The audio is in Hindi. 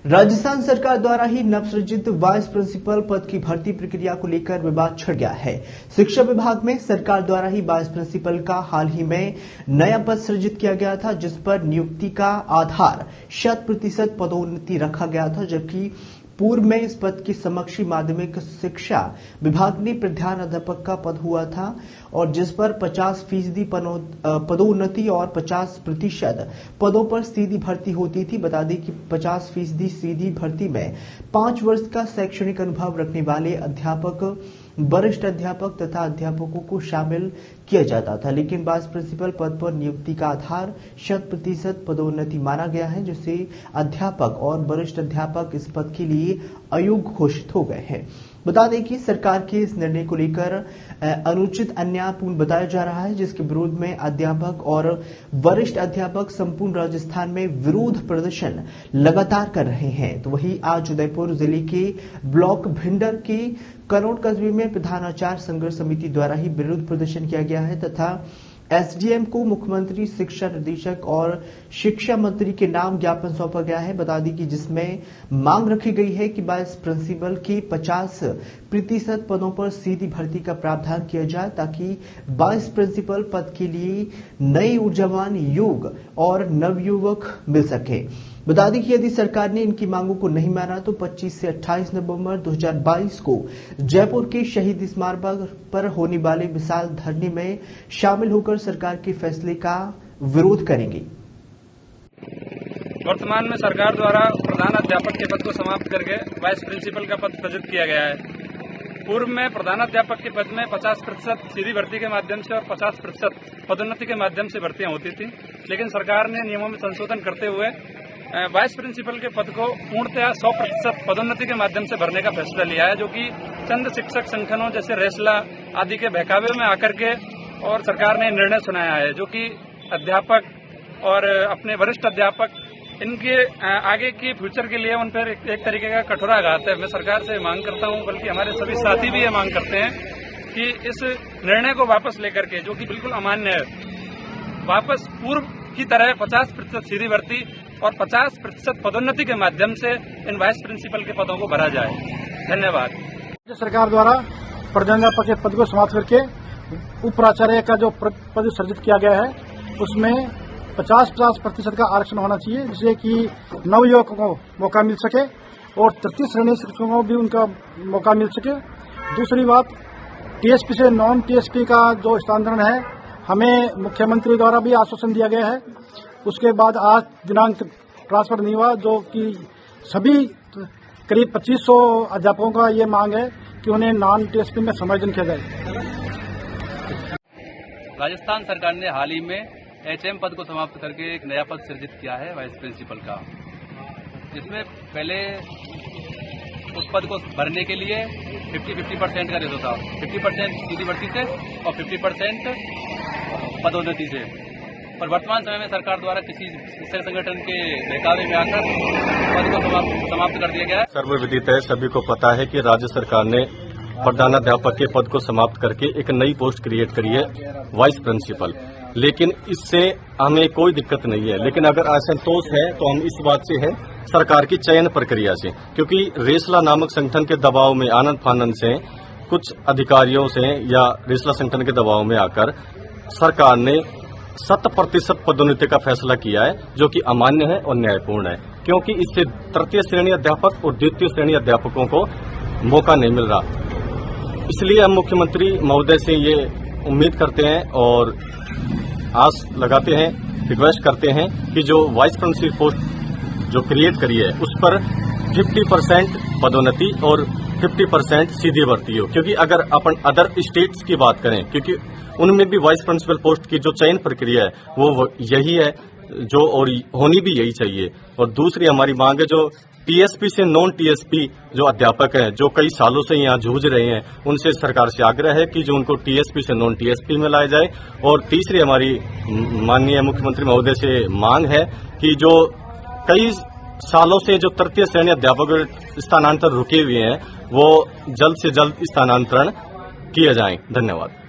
राजस्थान सरकार द्वारा ही नवसृजित वाइस प्रिंसिपल पद की भर्ती प्रक्रिया को लेकर विवाद छिड़ गया है। शिक्षा विभाग में सरकार द्वारा ही वाइस प्रिंसिपल का हाल ही में नया पद सृजित किया गया था, जिस पर नियुक्ति का आधार 100% पदोन्नति रखा गया था, जबकि पूर्व में इस पद की समकक्षी माध्यमिक शिक्षा विभाग में प्रधान अध्यापक का पद हुआ था और जिस पर 50% पदोन्नति और 50% पदों पर सीधी भर्ती होती थी। बता दें कि 50% सीधी भर्ती में 5 वर्ष का शैक्षणिक अनुभव रखने वाले अध्यापक, वरिष्ठ अध्यापक तथा अध्यापकों को शामिल किया जाता था, लेकिन वाइस प्रिंसिपल पद पर नियुक्ति का आधार 100% पदोन्नति माना गया है, जिससे अध्यापक और वरिष्ठ अध्यापक इस पद के लिए अयोग्य घोषित हो गए हैं। बता दें कि सरकार के इस निर्णय को लेकर अनुचित अन्यायपूर्ण बताया जा रहा है, जिसके विरोध में अध्यापक और वरिष्ठ अध्यापक संपूर्ण राजस्थान में विरोध प्रदर्शन लगातार कर रहे हैं। तो वहीं आज उदयपुर जिले के ब्लॉक भिंडर के कनौट कस्बे में प्रधानाचार्य संघर्ष समिति द्वारा ही विरोध प्रदर्शन किया गया है तथा एसडीएम को मुख्यमंत्री, शिक्षा निदेशक और शिक्षा मंत्री के नाम ज्ञापन सौंपा गया है। बता दी कि जिसमें मांग रखी गई है कि वाइस प्रिंसिपल के 50% पदों पर सीधी भर्ती का प्रावधान किया जाए, ताकि वाइस प्रिंसिपल पद के लिए नए ऊर्जावान युग और नवयुवक मिल सके। बता दें कि यदि सरकार ने इनकी मांगों को नहीं माना तो 25 से 28 नवंबर 2022 को जयपुर के शहीद स्मारक पर होने वाले विशाल धरने में शामिल होकर सरकार के फैसले का विरोध करेंगे। वर्तमान में सरकार द्वारा प्रधान अध्यापक के पद को समाप्त करके वाइस प्रिंसिपल का पद सृजित किया गया है। पूर्व में प्रधान अध्यापक के पद में 50% सीधी भर्ती के माध्यम से और 50% पदोन्नति के माध्यम से भर्तियां होती थी, लेकिन सरकार ने नियमों में संशोधन करते हुए वाइस प्रिंसिपल के पद को पूर्णतः 100% पदोन्नति के माध्यम से भरने का फैसला लिया है, जो कि चंद शिक्षक संगठनों जैसे रेसला आदि के बहकावे में आकर के और सरकार ने निर्णय सुनाया है, जो कि अध्यापक और अपने वरिष्ठ अध्यापक इनके आगे की फ्यूचर के लिए उन पर एक तरीके का कठोराघात है। मैं सरकार से मांग करता हूं, बल्कि हमारे सभी साथी भी ये मांग करते हैं कि इस निर्णय को वापस लेकर के, जो कि बिल्कुल अमान्य है, वापस पूर्व की तरह 50% सीधी भर्ती और 50% पदोन्नति के माध्यम से इन वाइस प्रिंसिपल के पदों को भरा जाए। धन्यवाद। सरकार द्वारा प्रधानाध्यापक के पद को समाप्त करके उप प्राचार्य का जो पद सृजित किया गया है, उसमें 50% का आरक्षण होना चाहिए, जिससे कि नवयुवकों को मौका मिल सके और तृतीय श्रेणी शिक्षकों को भी उनका मौका मिल सके। दूसरी बात, टीएसपी से नॉन टीएसपी का जो स्थानांतरण है, हमें मुख्यमंत्री द्वारा भी आश्वासन दिया गया है। उसके बाद आज दिनांक ट्रांसफर नहीं हुआ, जो कि सभी करीब 2500 अध्यापकों का ये मांग है कि उन्हें नॉन टीएसपी में समायोजन किया जाए। राजस्थान सरकार ने हाल ही में एचएम पद को समाप्त करके एक नया पद सृजित किया है वाइस प्रिंसिपल का, जिसमें पहले उस पद को भरने के लिए 50% का रेशो था, 50% सीधी भर्ती से और 50% पदोन्नति से। पर वर्तमान समय में सरकार द्वारा किसी शिक्षक संगठन के बहकावे में आकर पद को समाप्त कर दिया गया है। सर्वविदित है, सभी को पता है कि राज्य सरकार ने प्रधानाध्यापक के पद को समाप्त करके एक नई पोस्ट क्रिएट करी है, वाइस प्रिंसिपल। लेकिन इससे हमें कोई दिक्कत नहीं है, लेकिन अगर असंतोष है तो हम इस बात से है सरकार की चयन प्रक्रिया से, क्योंकि रेसला नामक संगठन के दबाव में, आनंद फानंद से, कुछ अधिकारियों से या रेसला संगठन के दबाव में आकर सरकार ने 100% पदोन्नति का फैसला किया है, जो कि अमान्य है और न्यायपूर्ण है, क्योंकि इससे तृतीय श्रेणी अध्यापक और द्वितीय श्रेणी अध्यापकों को मौका नहीं मिल रहा। इसलिए हम मुख्यमंत्री महोदय से ये उम्मीद करते हैं और आस लगाते हैं, रिक्वेस्ट करते हैं कि जो वाइस प्रिंसिपल पोस्ट जो क्रिएट करी है, उस पर 50% पदोन्नति और 50% सीधी भर्ती हो। क्योंकि अगर अपन अदर स्टेट्स की बात करें, क्योंकि उनमें भी वाइस प्रिंसिपल पोस्ट की जो चयन प्रक्रिया है वो यही है, जो और होनी भी यही चाहिए। और दूसरी हमारी मांग है, जो टीएसपी से नॉन टीएसपी जो अध्यापक हैं, जो कई सालों से यहाँ जूझ रहे हैं, उनसे सरकार से आग्रह है कि जो उनको टीएसपी से नॉन टीएसपी में लाया जाए। और तीसरी हमारी माननीय मुख्यमंत्री महोदय से मांग है कि जो कई सालों से जो तृतीय श्रेणी अध्यापक स्थानांतरण रुके हुए हैं, वो जल्द से जल्द स्थानांतरण किए जाएं। धन्यवाद।